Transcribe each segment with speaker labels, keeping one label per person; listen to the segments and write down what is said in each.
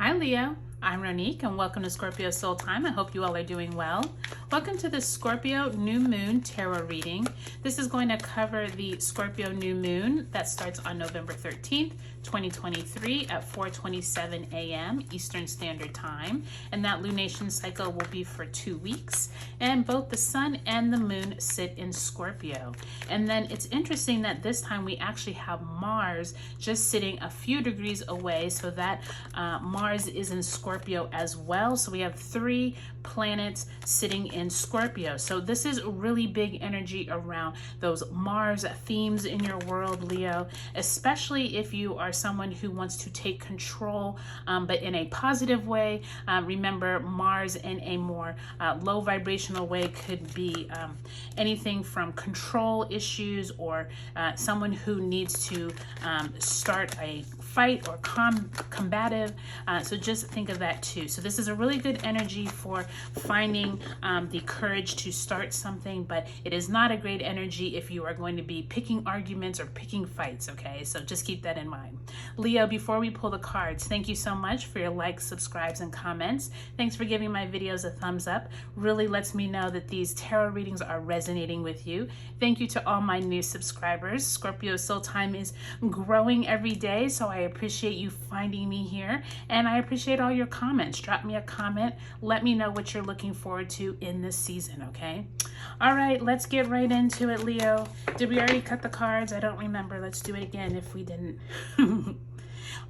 Speaker 1: Hi Leo, I'm Ronique and welcome to Scorpio Soul Time. I hope you all are doing well. Welcome to the Scorpio New Moon Tarot reading. This is going to cover the Scorpio New Moon that starts on November 13th, 2023 at 4:27 a.m. Eastern Standard Time. And that lunation cycle will be for 2 weeks. And both the sun and the moon sit in Scorpio. And then it's interesting that this time we actually have Mars just sitting a few degrees away, so that Mars is in Scorpio as well. So we have 3 planets sitting in Scorpio. So this is really big energy around those Mars themes in your world, Leo, especially if you are someone who wants to take control, but in a positive way. Remember, Mars in a more low vibrational way could be anything from control issues or someone who needs to start a fight or combative. So just think of that too. So this is a really good energy for finding the courage to start something, but it is not a great energy if you are going to be picking arguments or picking fights, okay? So just keep that in mind. Leo, before we pull the cards, thank you so much for your likes, subscribes, and comments. Thanks for giving my videos a thumbs up. Really lets me know that these tarot readings are resonating with you. Thank you to all my new subscribers. Scorpio Soul Time is growing every day, so I appreciate you finding me here, and I appreciate all your comments. Drop me a comment. Let me know what you're looking forward to in this season, okay? All right, let's get right into it, Leo. Did we already cut the cards? I don't remember. Let's do it again if we didn't.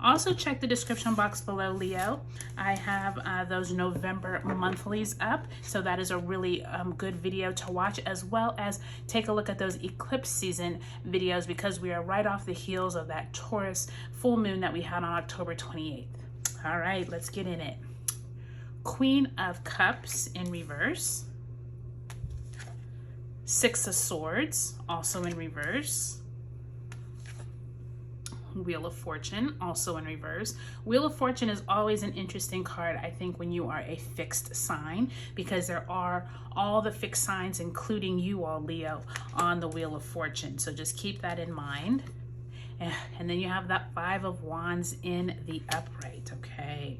Speaker 1: Also, check the description box below, Leo. I have those November monthlies up, so that is a really good video to watch, as well as take a look at those eclipse season videos, because we are right off the heels of that Taurus full moon that we had on October 28th. All right, let's get in it. Queen of Cups in reverse. 6 of Swords, also in reverse. Wheel of Fortune, also in reverse. Wheel of Fortune is always an interesting card, I think, when you are a fixed sign, because there are all the fixed signs, including you all, Leo, on the Wheel of Fortune. So just keep that in mind. And then you have that 5 of Wands in the upright, okay?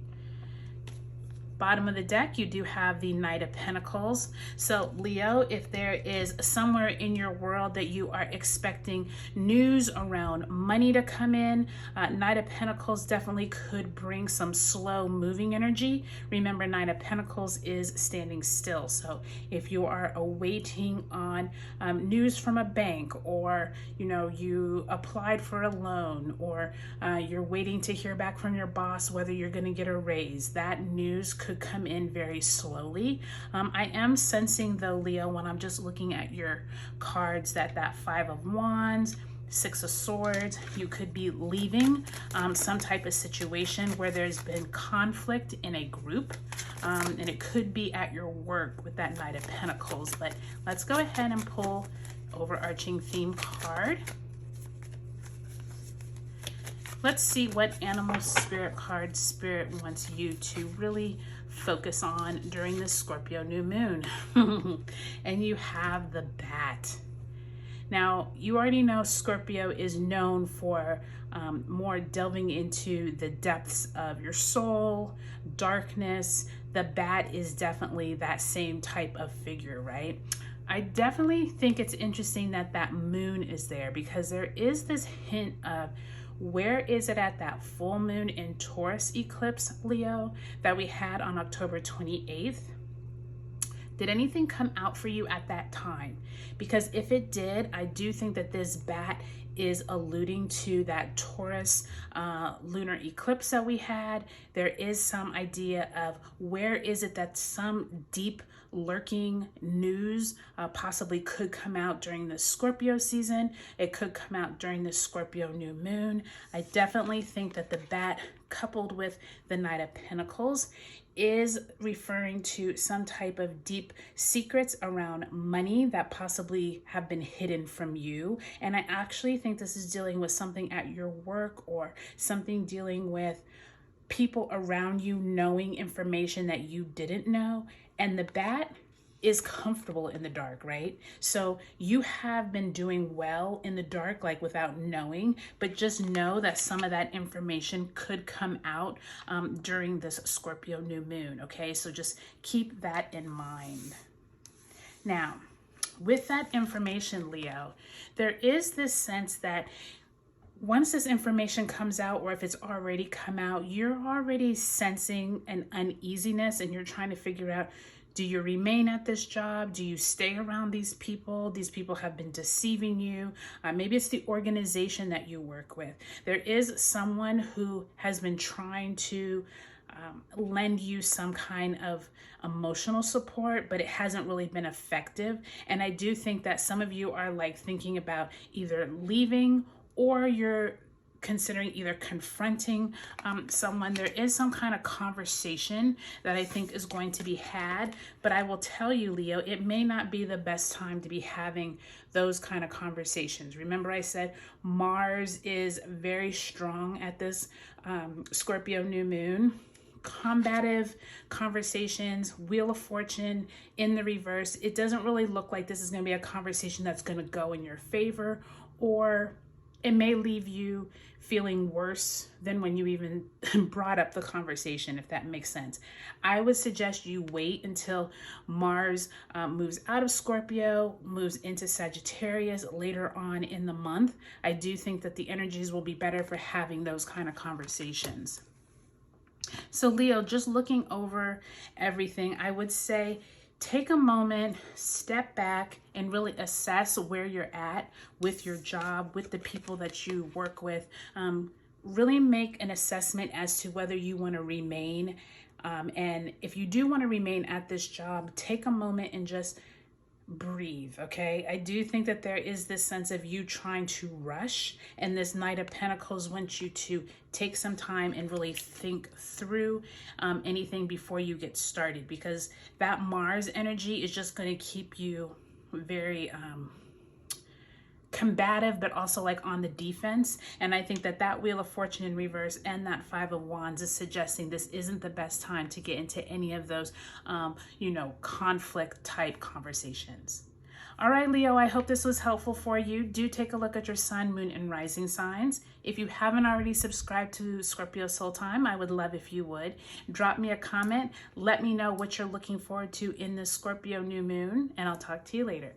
Speaker 1: Bottom of the deck, you do have the Knight of Pentacles. So Leo, if there is somewhere in your world that you are expecting news around money to come in, Knight of Pentacles definitely could bring some slow moving energy. Remember, Knight of Pentacles is standing still. So if you are awaiting on news from a bank, or you applied for a loan, or you're waiting to hear back from your boss whether you're going to get a raise, that news could come in very slowly. I am sensing, though, Leo, when I'm just looking at your cards, that 5 of Wands, 6 of Swords, you could be leaving some type of situation where there's been conflict in a group, and it could be at your work with that Knight of Pentacles. But let's go ahead and pull overarching theme card. Let's see what animal spirit card Spirit wants you to really focus on during this Scorpio new moon. And you have the bat. Now, you already know Scorpio is known for more delving into the depths of your soul, darkness. The bat is definitely that same type of figure, right? I definitely think it's interesting that that moon is there, because there is this hint of, where is it at that full moon in Taurus eclipse, Leo, that we had on October 28th? Did anything come out for you at that time? Because if it did, I do think that this bat is alluding to that Taurus lunar eclipse that we had. There is some idea of, where is it that some deep lurking news possibly could come out during the Scorpio season. It could come out during the Scorpio new moon. I definitely think that the bat, coupled with the Knight of Pentacles, is referring to some type of deep secrets around money that possibly have been hidden from you. And I actually think this is dealing with something at your work, or something dealing with people around you knowing information that you didn't know. And the bat is comfortable in the dark, right? So you have been doing well in the dark, like without knowing, but just know that some of that information could come out during this Scorpio new moon, okay? So just keep that in mind. Now, with that information, Leo, there is this sense that once this information comes out, or if it's already come out, you're already sensing an uneasiness and you're trying to figure out, do you remain at this job? Do you stay around these people? These people have been deceiving you. Maybe it's the organization that you work with. There is someone who has been trying to lend you some kind of emotional support, but it hasn't really been effective. And I do think that some of you are like thinking about either leaving, or you're considering either confronting someone. There is some kind of conversation that I think is going to be had, but I will tell you, Leo, it may not be the best time to be having those kind of conversations. Remember I said Mars is very strong at this Scorpio new moon. Combative conversations, Wheel of Fortune in the reverse. It doesn't really look like this is going to be a conversation that's going to go in your favor, or it may leave you feeling worse than when you even brought up the conversation, if that makes sense. I would suggest you wait until Mars moves out of Scorpio, moves into Sagittarius later on in the month. I do think that the energies will be better for having those kind of conversations. So Leo, just looking over everything, I would say take a moment, step back, and really assess where you're at with your job, with the people that you work with. Really make an assessment as to whether you want to remain. And if you do want to remain at this job, take a moment and just breathe, okay? I do think that there is this sense of you trying to rush, and this Knight of Pentacles wants you to take some time and really think through anything before you get started, because that Mars energy is just going to keep you very combative, but also like on the defense. And I think that that Wheel of Fortune in reverse and that Five of Wands is suggesting this isn't the best time to get into any of those, conflict type conversations. All right, Leo, I hope this was helpful for you. Do take a look at your sun, moon, and rising signs. If you haven't already subscribed to Scorpio Soul Time, I would love if you would. Drop me a comment. Let me know what you're looking forward to in this Scorpio new moon, and I'll talk to you later.